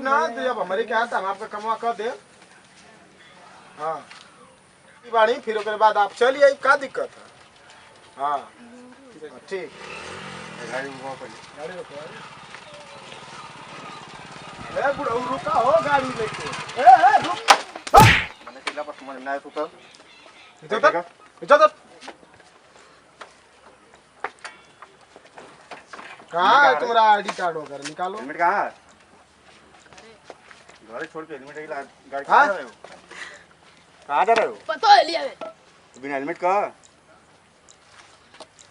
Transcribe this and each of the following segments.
ना तो जब हमारे क्या हम आपका कमा कर दे। हाँ बाड़ी फिर उसके बाद आप चलिए क्या दिक्कत है। हाँ ठीक गाड़ी रोको ए बुढ़ा रुका हो गाड़ी लेके ए रुक मैंने किला पर समझ ना तू तो इधर कहाँ है तुम्हारा आईडी कार्ड वगैरह निकालो। हेलमेट कहाँ है? घर छोड़ के हेलमेट गाड़ी कहाँ जा रहे हो? कहाँ जा रहे हो? पता है लिया तो बिना हेलमेट का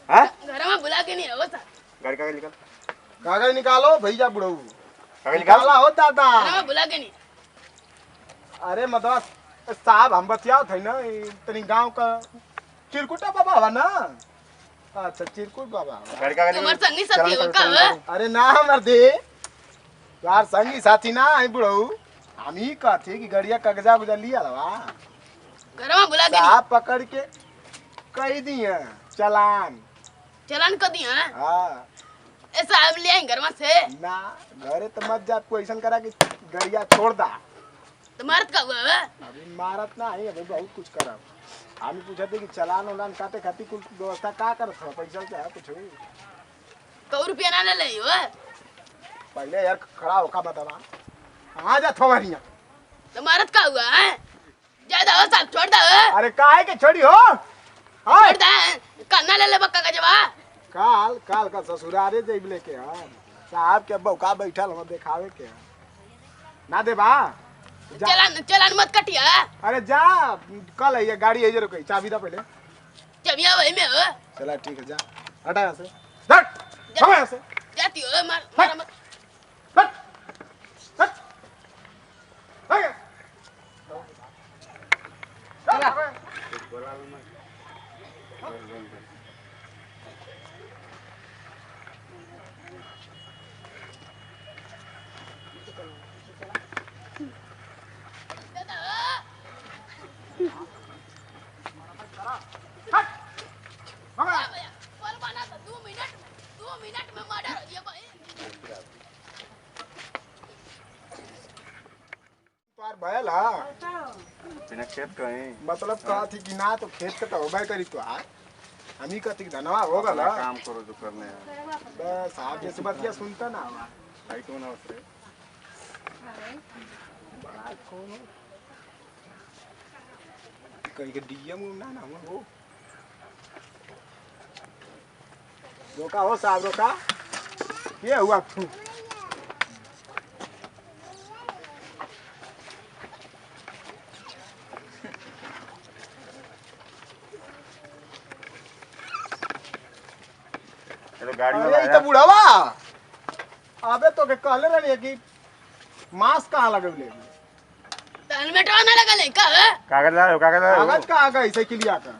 हाँ घर में बुला के नहीं है वो सर। गाड़ी कागज निकाल कागज निकालो भैया बुढ़ऊ कागज निकाला हो दादा घर में बुला के नहीं। अरे मतलब साहब हम बतियाओ थे ना तनी गांव का चिरकुटा बाबा है ना। अच्छा चिरकुट बाबा गाड़ी कागज तुम्हारे संगी साथी हो का? अरे ना मर्दे यार संगी साथी ना है बुढ़ऊ हम ही कहते कि गड़िया कागजा गुजा लिया लवा घर में बुला के साहब पकड़ के कह दिए चलान कर दिया है। हाँ ऐसा हम ले आए घर में से ना घरे तो मत जा कोई ऐसा करा कि गड़िया छोड़ दा। तुम्हारा का हुआ है? अभी मारत ना है अभी बहुत कुछ करब हम पूछते कि चलान उलान काटे खातिर कुछ व्यवस्था का करत हो पैसा क्या है कुछ तो रुपया ना ले हो पहले यार खड़ा होका बतावा आ जा थोवरिया तुम्हारा का हुआ है? ज्यादा हो साहब छोड़ दो। अरे काहे के छोड़ी हो हां छोड़ दे कन्ना ले ले बक्का का जवाब काल का ससुरारे जइब लेके हां साहब के बौका बैठल हम देखावे के ना दे बा चलान मत कटिया। अरे जा कल है गाड़ी है रुक चाबी दा पहले चाबिया वही में हो। चला ठीक है जा हटा यहां से हट चलो यहां से जाती हो मार मत हट हट चला बैल हा बिना खेत कहीं मतलब कहा थी कि ना तो खेत का तो होबे करी तो आज हम ही कहती धनवा होगा ना काम करो जो करने है बस आप जैसे बतिया सुनता ना भाई कौन है उसरे बड़ा कौन कहीं के डीएम ना ना वो रोका हो साहब रोका ये हुआ तू गाड़ी में ये तो बुढ़ावा अबे तो के कहले रही कि मास्क कहां लगले तो हेलमेट ना लगले का? कागज लाओ कागज का आ गई साइकिलिया का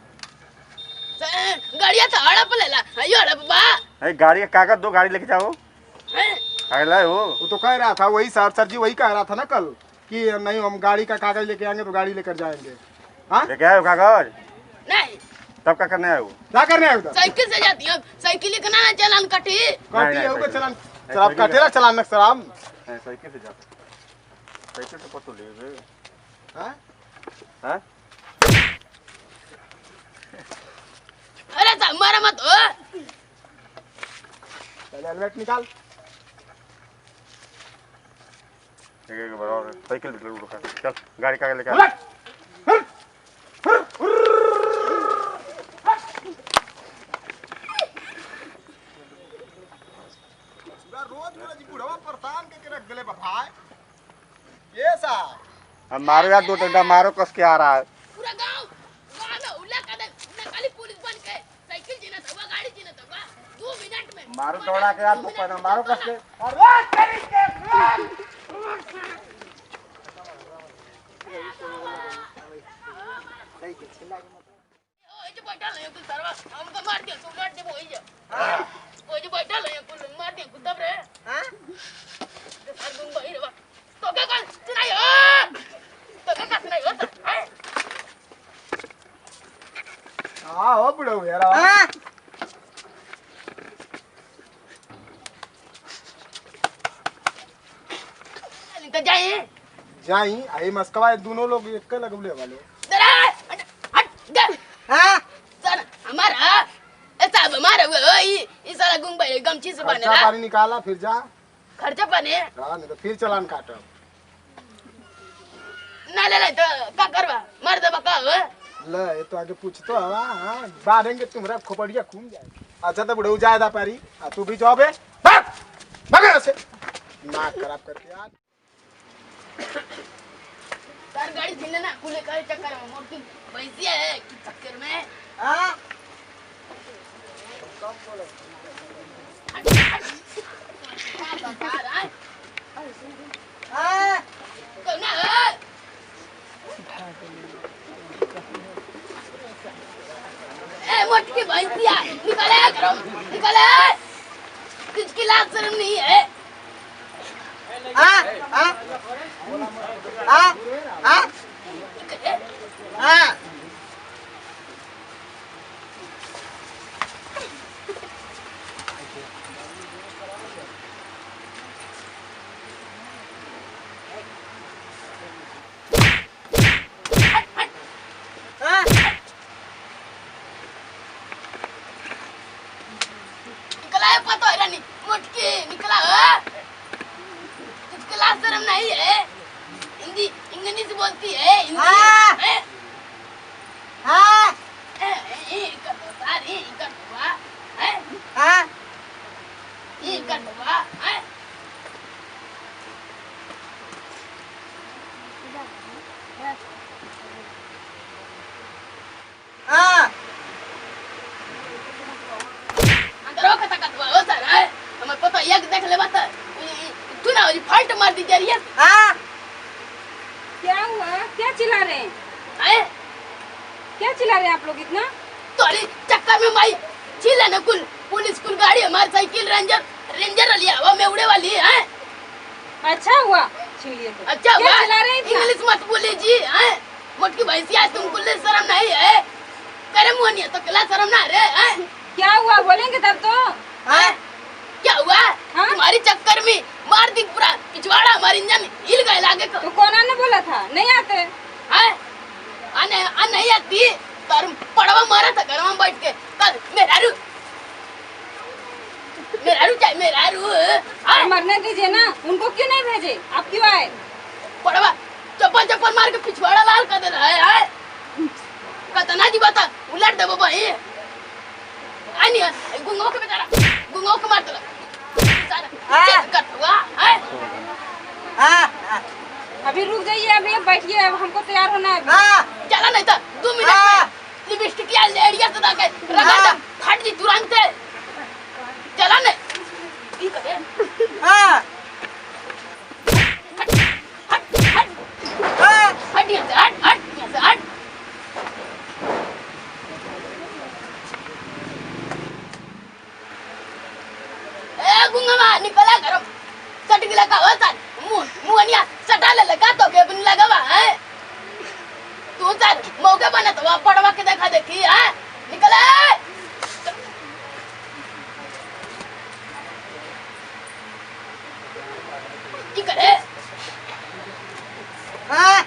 गाड़िया तो हड़प लेला अयो हड़प बा अरे गाड़ी का कागज दो गाड़ी लेके जाओ कागज लाए हो वो तो कह रहा था वही सर जी वही कह रहा था ना कल कि नहीं हम गाड़ी का कागज लेके आएंगे तो गाड़ी लेकर जाएंगे हां लेके आए हो कागज नहीं तब क्या करने आए हो क्या करने आए उधर साइकिल से जाती है साइकिल के ना चलान कटी है होगा चलान शराब काटेला चलान शराब साइकिल से जा साइकिल तो पतो ले रे हां हां अरे मारा मत हो पहले हेलमेट निकाल एक बार साइकिल निकल उठा चल गाड़ी कागज लेके आ मारो यार दो डंडा मारो कस के आ रहा है पूरा गांव में उल्ला कर दे ना खाली पुलिस बन के साइकिल जीना था गाड़ी जीना था 2 मिनट में मारो दौड़ा के यार तो मारो कस के अरे तेरी के ओ जो बैठा ले कुल सरवा हमको मार दिया तू लट दे वही जा ओ जो बैठा ले कुल मार दिया कुत्ता रे हां सर तुम भाई रे तो क्या कर सुनाई हो तो क्या कर सुनाई हो हां हो बुढ़ऊ यार हां जाए जाई आई मस्कवा दोनों लोग एक के लगले वाले जरा हट हट जा हाँ सर हमारा ऐसा हमारा वो ये सारा गुंग भाई गमछी से बने खर्चा पानी निकाला फिर जा खर्चा बने नहीं तो फिर चलान काटब ना ले तो का करवा मार दे बका ले ये तो आगे पूछतो हवा हां बांधेंगे तुम्हारा खोपड़िया घूम जाए अच्छा तो बुढ़ऊ जायदा पारी तू भी जाओ बे भाग भाग से नाक खराब करके यार सर गाड़ी छीनले ना कुले करे चक्कर में मोटी भैंसिया है कि चक्कर में हाँ हाँ तो ना ए मोटी भैंसिया निकले करो निकले किसकी लाज शर्म नहीं है हाँ हाँ हाँ हाँ हाँ निकला है पता है नहीं मोटकी निकला किसकी लाज शर्म नहीं है हिंदी इंग्लिश बोलती है हिंदी हाँ। हैं? हाँ ये कर दो सारी ये कर दो हैं हाँ ये कर दो हैं हाँ अंदर हो कता कतवा हो सर हैं हमें पता एक देख ले बात तू ना ये फाल्ट मार दी जा रही है हाँ क्या हुआ? क्या चिल्ला रहे हैं? हैं क्या चिल्ला रहे हैं आप लोग इतना? तोरी चक्कर में माई चिल्ला न कुल पुलिस कुल गाड़ी हमारी साइकिल रेंजर रेंजर लिया हवा में उड़े वाली है अच्छा हुआ चिल्लिए तो। अच्छा क्या हुआ चिल्ला रहे हैं इतना? इंग्लिश मत बोले जी हैं मोटकी भैंसी आज तुमको ले शर्म नहीं है करे मोनिया तो कला शर्म ना रे हैं क्या हुआ बोलेंगे तब तो। हैं क्या हुआ हाँ? तुम्हारी चक्कर में मार दी पूरा पिछवाड़ा हमारी इंजन हिल गए लागे को तो कौन ने बोला था नहीं आते? हैं आने आ नहीं आती तर पड़वा मारा था घर में बैठ के तर मेरा रू चाहिए मेरा रू आप मरने दीजिए ना, उनको क्यों नहीं भेजे? आप क्यों आए? पड़वा चप्पल चप्पल मार के पिछवाड़ा लाल कर दे रहा है कतना जी बता उलट दे बाबा ये आनी गुंगो के बेचारा गुंगो के मार दे बेचारा चेक कर हुआ है हाँ अभी रुक जाइए, अभी आप बैठिए, अब हमको तैयार होना है अभी। हाँ चला नहीं था 2 मिनट में लिपस्टिक या लेडिया से दाके रगड़ फट जी तुरंत चला नहीं ई करे हाँ हट हट हट हाँ हट यहाँ से हट यहाँ से हट ए गुंगा निकला करो सट गिला का होता मुनिया सटा ले लगा तो के बन लगा है तू सर मौके बना तो पड़वा के देखा देखी है निकले की करे हाँ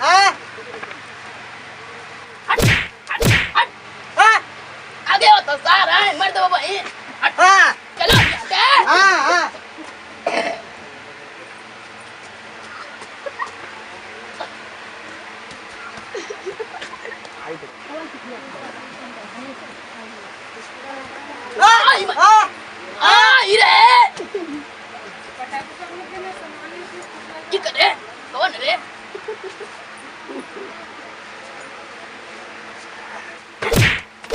हाँ हट हट हट हाँ आगे हो तो सार है मर दो भाई हट हाँ चलो जाते हाँ हाँ आई हाँ आई रे की करे कौन रे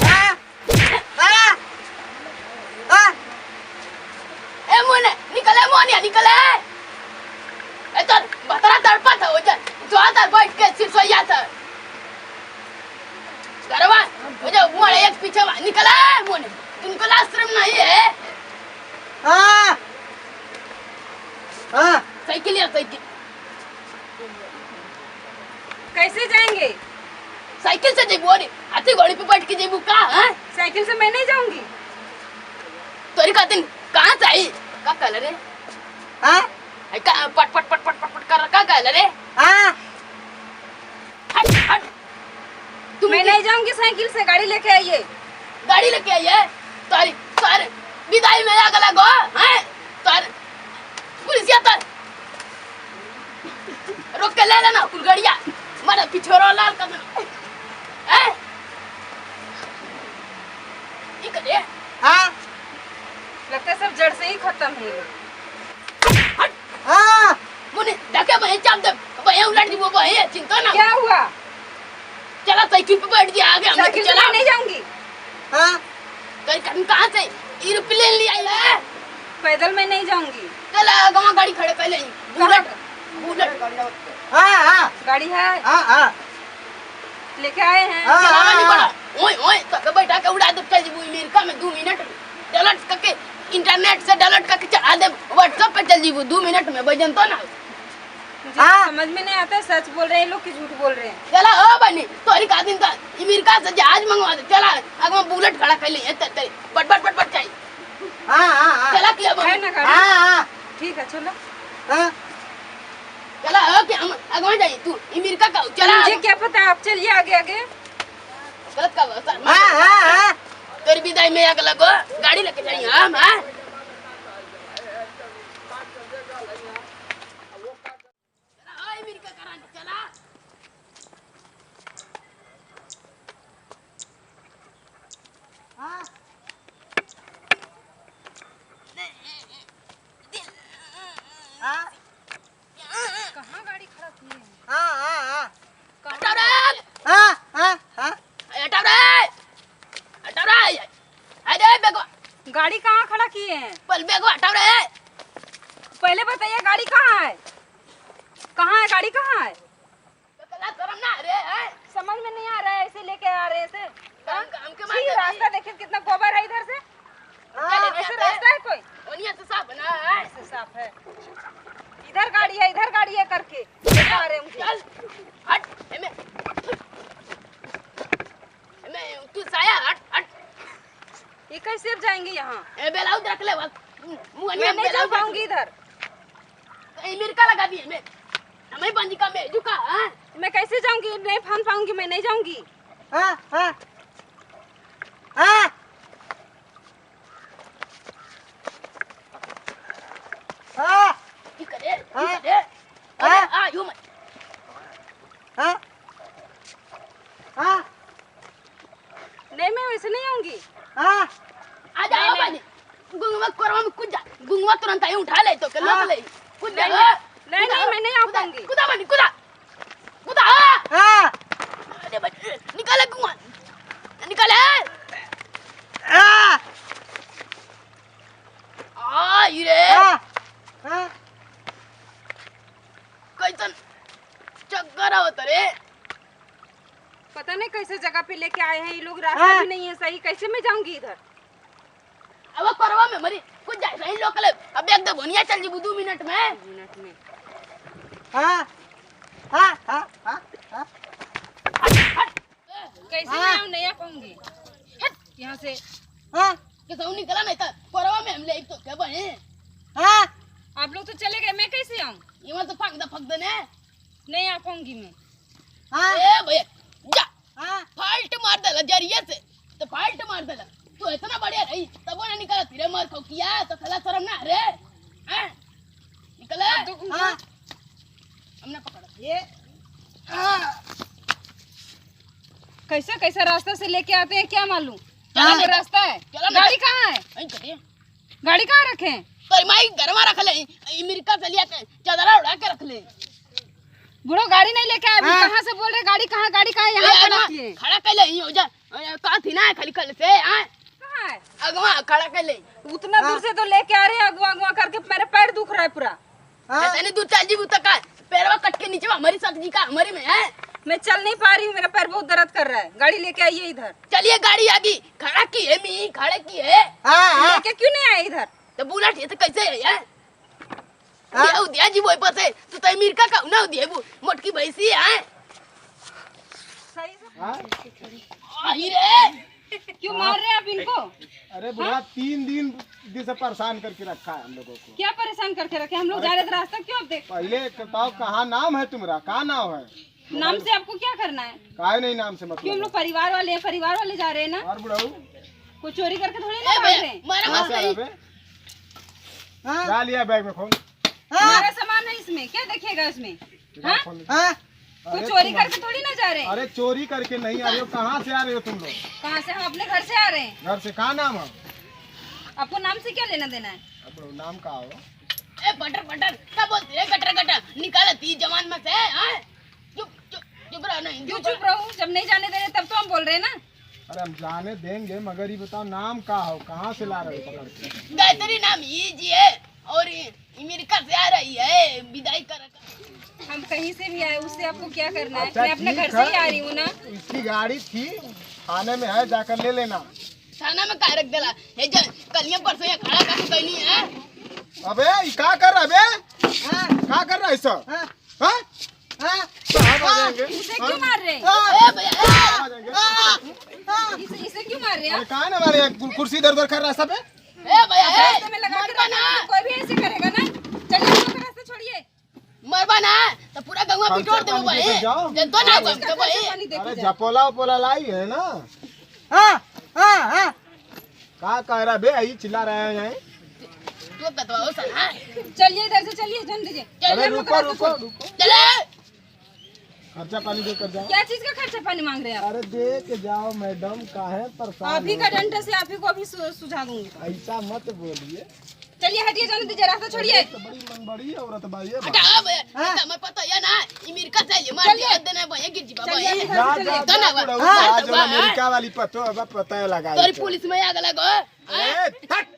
हाँ हाँ हाँ ए मोने निकले मोनिया निकले ए तो बतरा तड़पा था वो जो आता बैठ के सिर सोया था गरवा मुझे मोड़े एक पीछे निकले मोने तुमको लाश्रम नहीं है हाँ हाँ साइकिल या साइकिल कैसे जाएंगे? साइकिल से जेबू अरे हाथी घोड़ी पे बैठ के जेबू का हैं साइकिल से मैं नहीं जाऊंगी। तोरी का दिन कहां से आई का कलर है हाँ का पट पट पट पट पट पट कर रखा है रे। हाँ हट हट तुम मैं नहीं जाऊंगी साइकिल से, गाड़ी लेके आइए। गाड़ी लेके आई है तारी तारे विदाई में आग लगो हैं तार पुलिस आता रोक के ले लेना कुल गाड़िया मारे पिछोरो लाल कर हैं ये करे हाँ लगता है सब जड़ से ही खत्म है ये लोग। हट हाँ मुने डके भाई चाप दे भाई उलट दी वो भाई चिंता ना क्या हुआ? चला साइकिल पे बैठ गया आगे हम साइकिल से चला मैं नहीं जाऊंगी, हाँ कर कहां से एरोप्लेन ले आई है पैदल मैं नहीं जाऊंगी। चला गांव गाड़ी खड़े कर ले बुलेट बुलेट हाँ हाँ गाड़ी है, हाँ हाँ लेके आए हैं। हाँ, चलाना नहीं हाँ, पड़ा ओए ओए तो बैठा के उड़ा दे चल जीबू अमेरिका में 2 मिनट डाउनलोड करके इंटरनेट से डाउनलोड करके चला दे व्हाट्सएप पे चल जीबू 2 मिनट में बजन तो ना मुझे हाँ। समझ में नहीं आता सच बोल रहे हैं लोग कि झूठ बोल रहे हैं। चला ओ बनी तोरी का दिन था अमेरिका से जहाज मंगवा दे चला आगे बुलेट खड़ा कर ले तेरे बट बट बट बट चाहिए हाँ हाँ हाँ चला किया है ना गाड़ी? हाँ हाँ ठीक है चलो। हाँ चला ओके हम आगे जाइए तू अमेरिका का चला मुझे क्या पता, आप चलिए आगे आगे। गलत का सर हाँ हाँ हाँ तेरी विदाई में आग लगो गाड़ी लेके जाइए हम हां चला अमेरिका कराने चला हाँ हाँ कहाँ गाड़ी खड़ा की है? हाँ हाँ हटाओ रे हाँ हाँ हाँ हटाओ रे अरे बेगवा गाड़ी कहाँ खड़ा किए हैं? पल बेगवा हटाओ रे पहले बताइए गाड़ी कहाँ है? कहाँ है गाड़ी, कहाँ है? कला शर्म ना रे हैं समझ में नहीं आ रहा है, ऐसे लेके आ रहे हैं ऐसे। काम के छी, रास्ता देखिए कितना गोबर है इधर से। ऐसे रास्ता है कोई? ओनिया से साफ ना है ऐसे साफ है। इधर गाड़ी है करके लेके आ रहे हैं मुझे। चल हट मैं तू साया हट हट ये कैसे अब जाएंगे यहाँ? ए बेलाउज रख ले बस मैं नहीं जा पाऊंगी इधर। अमेरिका लगा दिए मैं हमें बंदी का मैं झुका हां मैं कैसे जाऊंगी? नहीं फान पाऊंगी, मैं नहीं जाऊंगी। हाँ हाँ हाँ हाँ की करे हाँ? अरे आ यू मत हाँ हाँ नहीं मैं वैसे नहीं आऊंगी। हाँ आ जा बंदी गुंगवा करवा में कूद जा गुंगवा तुरंत आई उठा ले तो के लोग ले कूद जा नहीं मैं नहीं आ पाऊंगी। कूदा बंदी कूदा कूदा हाँ अरे बच्चे निकाले गुंगवा निकाले हाँ आ रे हाँ हाँ कैसन चक्कर आवत रे पता नहीं कैसे जगह पे लेके आए हैं ये लोग, रास्ता हाँ। भी नहीं है सही, कैसे मैं जाऊंगी इधर? अब करवा में मरी कुछ जाए सही लोकल अब एकदम भनिया चल जी 2 मिनट में मिनट में हाँ हाँ हाँ हाँ हाँ कैसे हाँ। मैं नहीं आ पाऊंगी यहाँ से। हाँ कि सब निकला नहीं था करवा में हम ले एक तो क्या बने हाँ आप लोग तो चले गए, मैं कैसे आऊँ? ये मत फक देने नहीं आ पाऊंगी मैं। हाँ ए भैया जा हाँ फाल्ट मार देला जरिए से तो फाल्ट मार देला तू इतना बढ़िया रही तब वो ना निकला फिर मार खो किया तो खला शर्म ना रे हैं निकले हाँ हमने पकड़ा ये हाँ कैसा कैसा रास्ता से लेके आते हैं क्या मालूम? हाँ। वो रास्ता है। चलो ना। गाड़ी कहाँ है? नहीं करिए गाड़ी कहाँ रखे हैं? तो माई घर में रख ले अमेरिका से लिया के चादरा उड़ा के रख ले बुढ़ो गाड़ी नहीं लेके आए अभी, हाँ। कहाँ से बोल रहे गाड़ी कहाँ? गाड़ी कहाँ? यहाँ खड़ा किए। खड़ा कर ले हो जा का थी ना खाली कल से हैं कहाँ है? अगवा खड़ा कर ले उतना दूर से तो लेके आ रहे हैं, अगवा अगवा करके मेरे पैर दुख रहा है पूरा। हाँ ऐसे नहीं दूर चल जी तक का पैरवा कट के नीचे हमारी सब्जी का हमारी में है मैं चल नहीं पा रही हूँ, मेरा पैर बहुत दर्द कर रहा है। गाड़ी लेके आइए इधर। चलिए गाड़ी आ गई खड़ा की है मी खड़े की है हाँ हाँ लेके क्यों नहीं आए इधर? तो बुलेट ये तो कैसे है यार हाँ। ये उदिया जी वो पासे तो अमेरिका का ना उदिया वो मोटकी भैंसी है सही से हाँ आई रे क्यों मार रहे हैं आप इनको? अरे बुढ़ा 3 दिन से परेशान करके रखा है हम लोगों को। क्या परेशान करके रखे? हम लोग जा रहे थे रास्ता क्यों आप देख? पहले बताओ कहाँ नाम है तुम्हारा, कहाँ नाम है? नाम से आपको क्या करना है? काहे नहीं नाम से क्यों? हम मतलब? लोग परिवार वाले हैं, परिवार वाले जा रहे हैं ना। और बुढ़ाऊ कोई चोरी करके थोड़ी ना ए भाग भैया रहे हैं। मारा कहाँ मत से आ रहे बे? हाँ क्या लिया बैग में? खोल। हमारा सामान है इसमें, क्या देखिएगा इसमें? हाँ? खोल। हाँ कोई अरे चोरी तुम- करके थोड़ी ना जा रहे हैं। अरे चोरी करके नहीं आ रहे हो, कहाँ से आ रहे हो तुम लोग? कहाँ से? हम अपने घर से आ रहे हैं। घर से? कहाँ नाम है? आपको नाम से क्या लेना देना है? अब बुढ़ऊ, नाम कहाँ हो? ए पटर पटर क्या बोलती है? गटर गटर निकालती जवान में से हां चुप चुप चुप रहो नहीं क्यों चुप रहूं? जब नहीं जाने दे रहे तब तो हम बोल रहे हैं ना। अरे हम जाने देंगे, मगर ये बताओ नाम कहाँ हो, कहाँ से ला रहे हो पकड़ के? गायत्री नाम ये जी है और ये अमेरिका से आ रही है विदाई कर। हम कहीं से भी आए, उससे आपको क्या करना है? अच्छा, मैं अपने ठीक घर से ही है। आ रही हूँ ना। इसकी गाड़ी थी, थाने में है, जाकर ले लेना। थाना में काय रख देला हे जन कलिया परसों यहाँ खड़ा कर कैनी है। अबे ये क्या कर रहा है बे? हाँ क्या कर रहा है सब? हाँ हाँ? हाँ साहब आ जाएंगे। इसे क्यों मार रहे हैं? ए भैया आ जाएंगे। इसे क्यों मार रहे हैं अरे आप? कहाँ ना हमारे यहाँ कुर्सी इधर उधर कर रहा है सब? ए भैया रास्ते में लगा के मरबा रखना ना है, कोई भी ऐसे करेगा ना। चलिए हम लोग का रास्ता छोड़िए। मरबा ना तो पूरा गंगा खर्चा पिटोर देबो पानी भाई देके जाओ। जनतो ना इसका बम तो खर्चा भाई पानी देखो अरे जरा। झपोला उपोला लाई है ना? हाँ हाँ हाँ क्या कह रहा बे? यही चिल्ला रहे हैं यहाँ। तू कतवाओ सना चलिए इधर से, चलिए जान दीजिए। अरे चलिए हम लोग रुको का रास्ता रुको छोड़- रुको, चले खर्चा पानी देकर जाओ। क्या चीज का खर्चा पानी मांग रहे हैं आप? अरे दे के जाओ मैडम, काहे परेशान आप ही हो? का डंडा से आप ही को अभी सुझा दूंगी। ऐसा मत बोलिए, चलिए हटिए, जाने दीजिए, रास्ता छोड़िए। तो बड़ी मन बड़ी औरत भाई है। हटा भैया हमें पता है ना अमेरिका से ये मार दिया देना भैया गिर जी बाबा चलिए ये हम जा इधर से जा चलिए। जा हाँ, बुढ़ऊ, हाँ, आज जो हाँ। अमेरिका वाली पतो है, पता है लगा। तोरी पुलिस में आग लगो ए, हट!